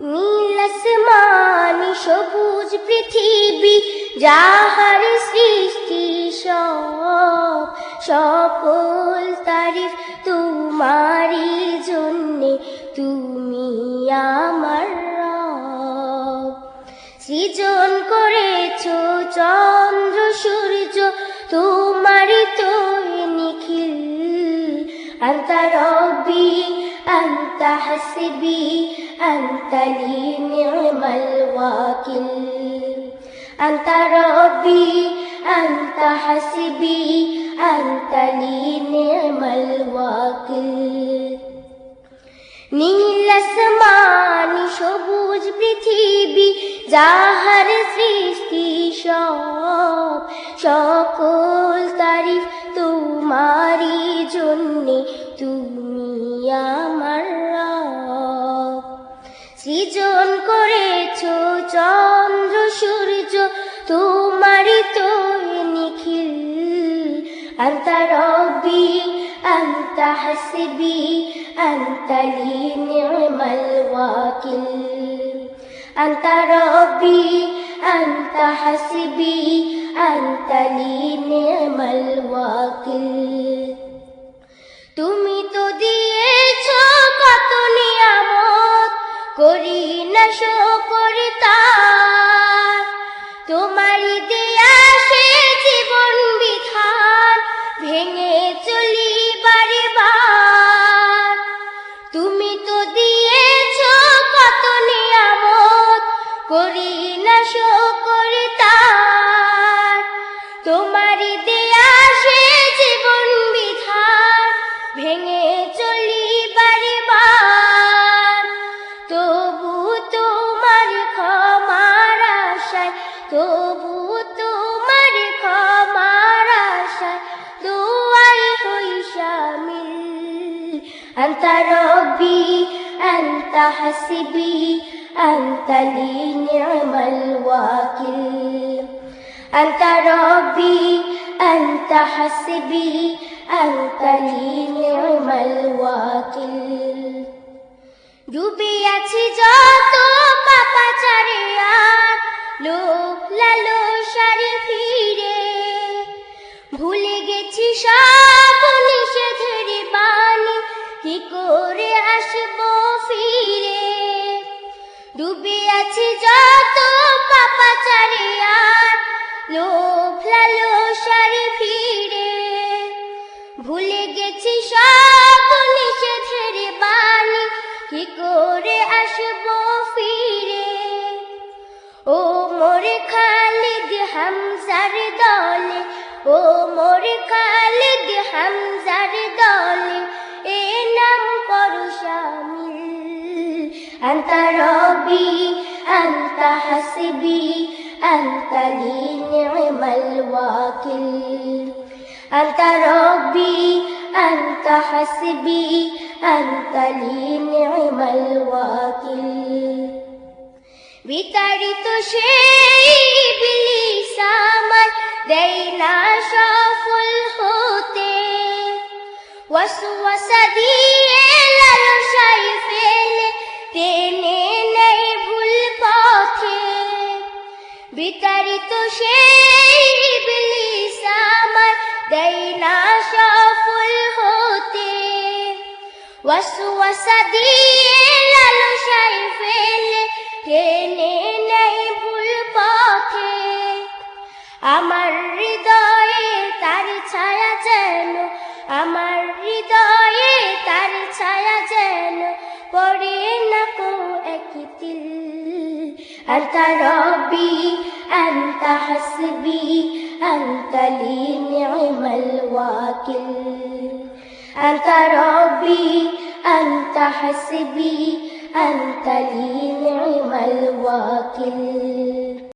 নীল আসমানি সবুজ পৃথিবী যাহার সৃষ্টি সব, সকল তারিফ তোমারই জন্যে, তুমি আমার রব। সৃজন করেছো চন্দ্র সূর্য তোমারই তো নিখিল, আনতা রব্বি আনতা হাসবি আনতা লি নি'মাল ওয়াকিল, আনতা রব্বি আনতা হাসবি আনতা লি নি'মাল ওয়াকিল। নীল আসমানি সবুজ পৃথিবী যাহার সৃষ্টি সব, সকল তারিফ তোমারই জন্যে, তুমি আমার রব। সৃজন করেছো চন্দ্র সূর্য তোমারই তো নিখিল, আনতা রব্বি আনতা হাসবি আনতা লি নি'মাল ওয়াকিল, আনতা রব্বি আনতা হাসবি আনতা লি নি'মাল ওয়াকিল। তুমি তো দিয়েছো কত নিয়ামত, করি না শুকর তার, তোমারই দেয়া সে জীবন বিধান ভেঙে চলি বারে বার। তুমি তো দিয়েছো কত নিয়ামত, করি না শুকর তার, তোমারই দেয়া সে জীবন বিধান ভেঙে চলি বারে বার। তবু তোমার ক্ষমার আশায়, তবু তোমার ক্ষমার আশায় দুআই হই শামিল, আনতা রব্বি আনতা হাসবি আনতা লি নি'মাল ওয়াকিল, আনতা রব্বি আনতা হাসবি আনতা লি নি'মাল ওয়াকিল। ডুবে আছি যত পাপাচারে আর লোভ লালসারে ফিরে, ভুলে গেছি সব নিষেধের বাণী, কি করে আসবো ফিরে। ডুবে আছি যত পাপাচারে আর লোভ লালসারে ফিরে, ভুলে গেছি সব নিষেধের বাণী, কি করে আসবো ফিরে। ও মোরে খালিদ হামজার দলে, ও মোরে খালিদ হামজার দলে, এ নাম করো শামিল, আনতা রব্বি আনতা হাসবি আনতা লি নি'মাল ওয়াকিল, আনতা রব্বি আনতা হাসবি আনতা লি নি'মাল ওয়াকিল। বিতাড়িত সেই ইবলিস আমার দেয় না সফল হতে, ওয়াসওয়াসা দিয়ে লালসায় ফেলে টেনে নেয় ভুল পথে। বিতাড়িত সেই ইবলিস আমার দেয় না সফল হতে, ওয়াসওয়াসা দিয়ে লালসায় ফেলে টেনে নেয় ভুল পথে। আমার হৃদয়ে তার ছায়া যেন, আমার হৃদয়ে তার ছায়া যেন পড়ে না কো একতিল, আনতা রব্বি আনতা হাসবি আনতা লি নি'মাল ওয়াকিল, আনতা রব্বি আনতা হাসবি আনতা লি নি'মাল ওয়াকিল।